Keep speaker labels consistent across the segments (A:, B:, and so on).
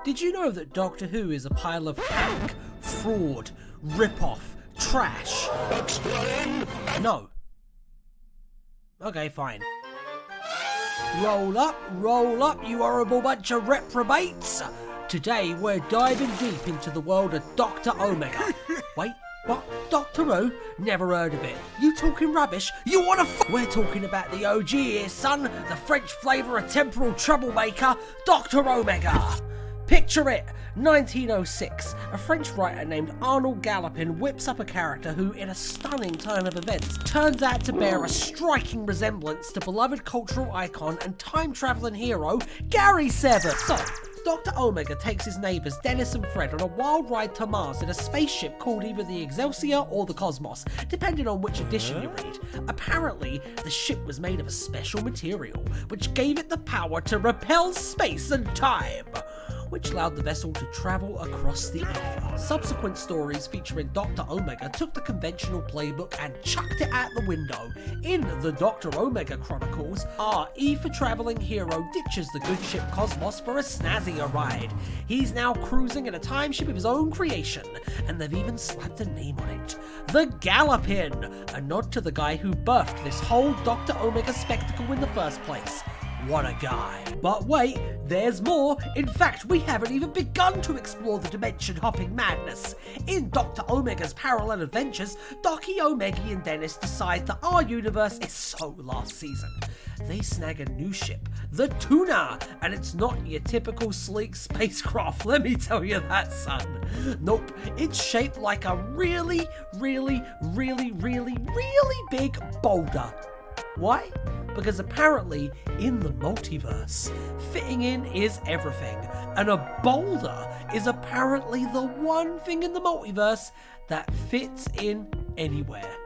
A: Did you know that Doctor Who is a pile of hack, fraud, rip-off, trash?
B: Explain!
A: No. Okay, fine. Roll up, you horrible bunch of reprobates! Today we're diving deep into the world of Dr. Omega. Wait, what? Doctor Who? Never heard of it. You talking rubbish? You wanna We're talking about the OG here, son. The French flavour of temporal troublemaker, Dr. Omega. Picture it, 1906, a French writer named Arnold Galopin whips up a character who, in a stunning turn of events, turns out to bear a striking resemblance to beloved cultural icon and time-travelling hero, Gary Seven. So, Dr. Omega takes his neighbours Dennis and Fred on a wild ride to Mars in a spaceship called either the Excelsior or the Cosmos, depending on which edition you read. Apparently, the ship was made of a special material, which gave it the power to repel space and time, which allowed the vessel to travel across the ether. Subsequent stories featuring Dr. Omega took the conventional playbook and chucked it out the window. In the Dr. Omega Chronicles, our ether-travelling hero ditches the good ship Cosmos for a snazzier ride. He's now cruising in a time ship of his own creation, and they've even slapped a name on it. The Galopin, a nod to the guy who birthed this whole Dr. Omega spectacle in the first place. What a guy. But wait, there's more. In fact, we haven't even begun to explore the dimension-hopping madness. In Dr. Omega's parallel adventures, Docky, Omega and Dennis decide that our universe is so last season. They snag a new ship, the Tuna, and it's not your typical sleek spacecraft, let me tell you that, son. Nope, it's shaped like a really big boulder. Why? Because apparently, in the multiverse, fitting in is everything, and a boulder is apparently the one thing in the multiverse that fits in anywhere.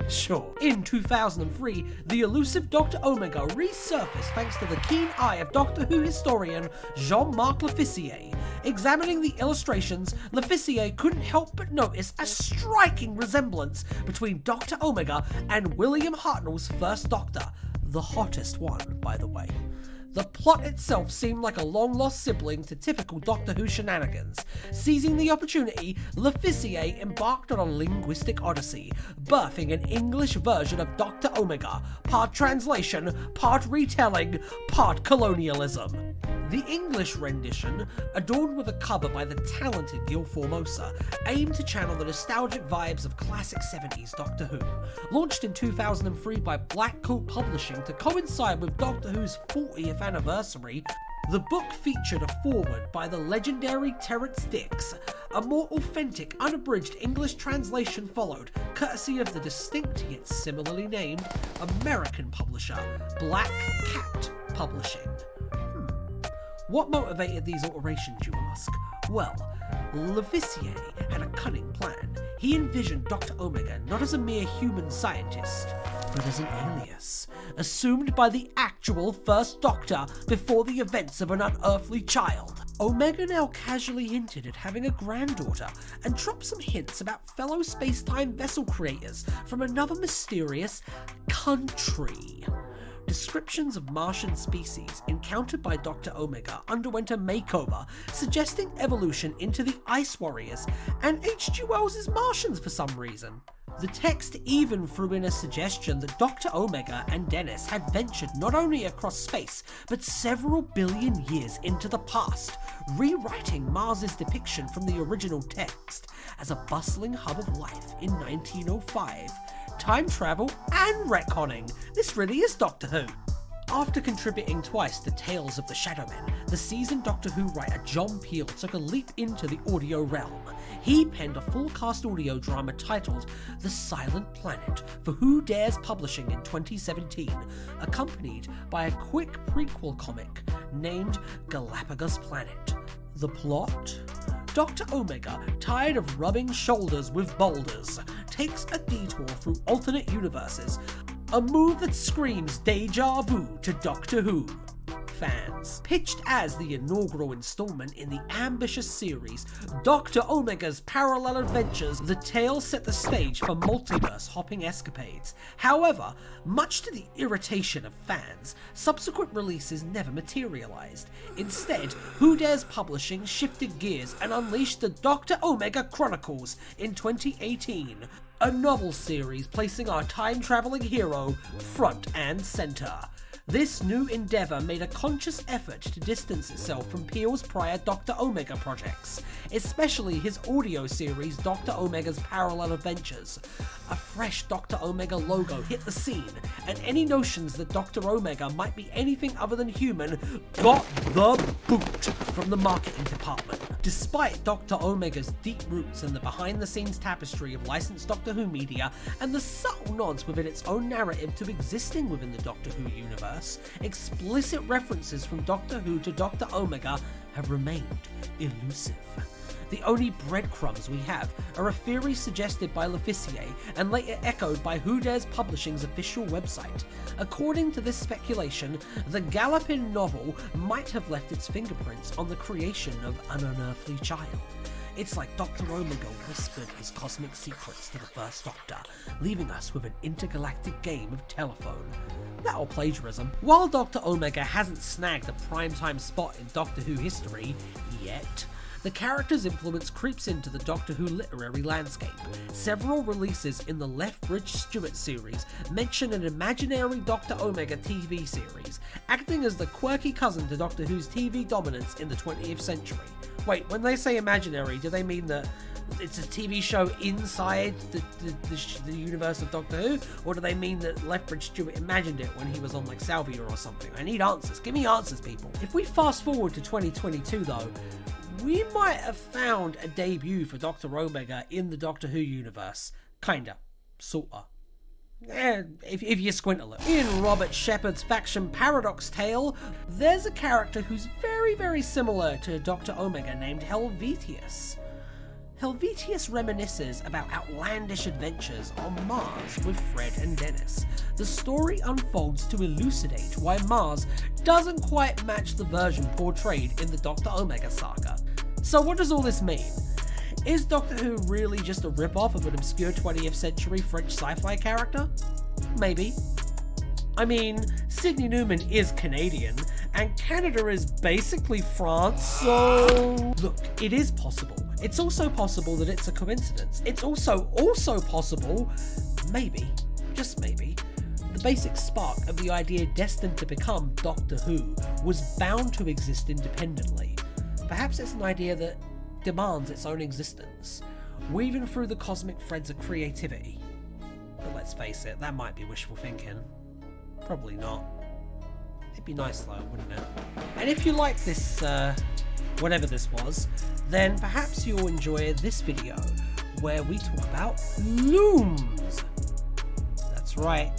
A: Sure. In 2003, the elusive Dr. Omega resurfaced thanks to the keen eye of Doctor Who historian Jean-Marc Lofficier. Examining the illustrations, Lofficier couldn't help but notice a striking resemblance between Dr. Omega and William Hartnell's first Doctor, the hottest one, by the way. The plot itself seemed like a long-lost sibling to typical Doctor Who shenanigans. Seizing the opportunity, Lofficier embarked on a linguistic odyssey, birthing an English version of Dr. Omega, part translation, part retelling, part colonialism. The English rendition, adorned with a cover by the talented Gil Formosa, aimed to channel the nostalgic vibes of classic 70s Doctor Who. Launched in 2003 by Black Coat Publishing to coincide with Doctor Who's 40th anniversary, the book featured a foreword by the legendary Terrence Dicks. A more authentic, unabridged English translation followed, courtesy of the distinct yet similarly named American publisher, Black Cat Publishing. What motivated these alterations, you ask? Well, Lofficier had a cunning plan. He envisioned Dr. Omega not as a mere human scientist, but as an alias, assumed by the actual First Doctor before the events of an unearthly child. Omega now casually hinted at having a granddaughter, and dropped some hints about fellow space-time vessel creators from another mysterious country. Descriptions of Martian species encountered by Dr. Omega underwent a makeover, suggesting evolution into the Ice Warriors and H.G. Wells' Martians for some reason. The text even threw in a suggestion that Dr. Omega and Dennis had ventured not only across space, but several billion years into the past, rewriting Mars' depiction from the original text as a bustling hub of life in 1905. Time travel and retconning. This really is Doctor Who. After contributing twice to Tales of the Shadowmen, the seasoned Doctor Who writer John Peel took a leap into the audio realm. He penned a full-cast audio drama titled The Silent Planet for Who Dares Publishing in 2017, accompanied by a quick prequel comic named Galapagos Planet. The plot? Dr. Omega, tired of rubbing shoulders with boulders, takes a detour through alternate universes, a move that screams deja vu to Doctor Who. fans. Pitched as the inaugural installment in the ambitious series Dr. Omega's Parallel Adventures, the tale set the stage for multiverse-hopping escapades. However, much to the irritation of fans, subsequent releases never materialized. Instead, Who Dares Publishing shifted gears and unleashed the Dr. Omega Chronicles in 2018, a novel series placing our time-traveling hero front and center. This new endeavour made a conscious effort to distance itself from Peele's prior Dr. Omega projects, especially his audio series Dr. Omega's Parallel Adventures. A fresh Dr. Omega logo hit the scene, and any notions that Dr. Omega might be anything other than human got the boot from the marketing department. Despite Dr. Omega's deep roots in the behind-the-scenes tapestry of licensed Doctor Who media and the subtle nods within its own narrative to existing within the Doctor Who universe, explicit references from Doctor Who to Dr. Omega have remained elusive. The only breadcrumbs we have are a theory suggested by Lofficier and later echoed by Who Dares Publishing's official website. According to this speculation, the Galopin novel might have left its fingerprints on the creation of an unearthly child. It's like Dr. Omega whispered his cosmic secrets to the First Doctor, leaving us with an intergalactic game of telephone. That or plagiarism. While Dr. Omega hasn't snagged a primetime spot in Doctor Who history yet, the character's influence creeps into the Doctor Who literary landscape. Several releases in the Lethbridge Stewart series mention an imaginary Dr. Omega TV series, acting as the quirky cousin to Doctor Who's TV dominance in the 20th century. Wait, when they say imaginary, do they mean that it's a TV show inside the universe of Doctor Who? Or do they mean that Lethbridge Stewart imagined it when he was on like Salvia or something? I need answers. Give me answers, people. If we fast forward to 2022 though, we might have found a debut for Dr. Omega in the Doctor Who universe. Kinda. Sorta. If you squint a little. In Robert Shepard's faction Paradox tale, there's a character who's very similar to Dr. Omega named Helvetius. Helvetius reminisces about outlandish adventures on Mars with Fred and Dennis. The story unfolds to elucidate why Mars doesn't quite match the version portrayed in the Dr. Omega saga. So what does all this mean? Is Doctor Who really just a rip-off of an obscure 20th century French sci-fi character? Maybe. I mean, Sidney Newman is Canadian, and Canada is basically France, so... Look, it is possible. It's also possible that it's a coincidence. It's also possible, maybe, just maybe, the basic spark of the idea destined to become Doctor Who was bound to exist independently. Perhaps it's an idea that demands its own existence, weaving through the cosmic threads of creativity. But let's face it, that might be wishful thinking. Probably not. It'd be nice though, wouldn't it? And if you like this, whatever this was, then perhaps you'll enjoy this video where we talk about looms. That's right.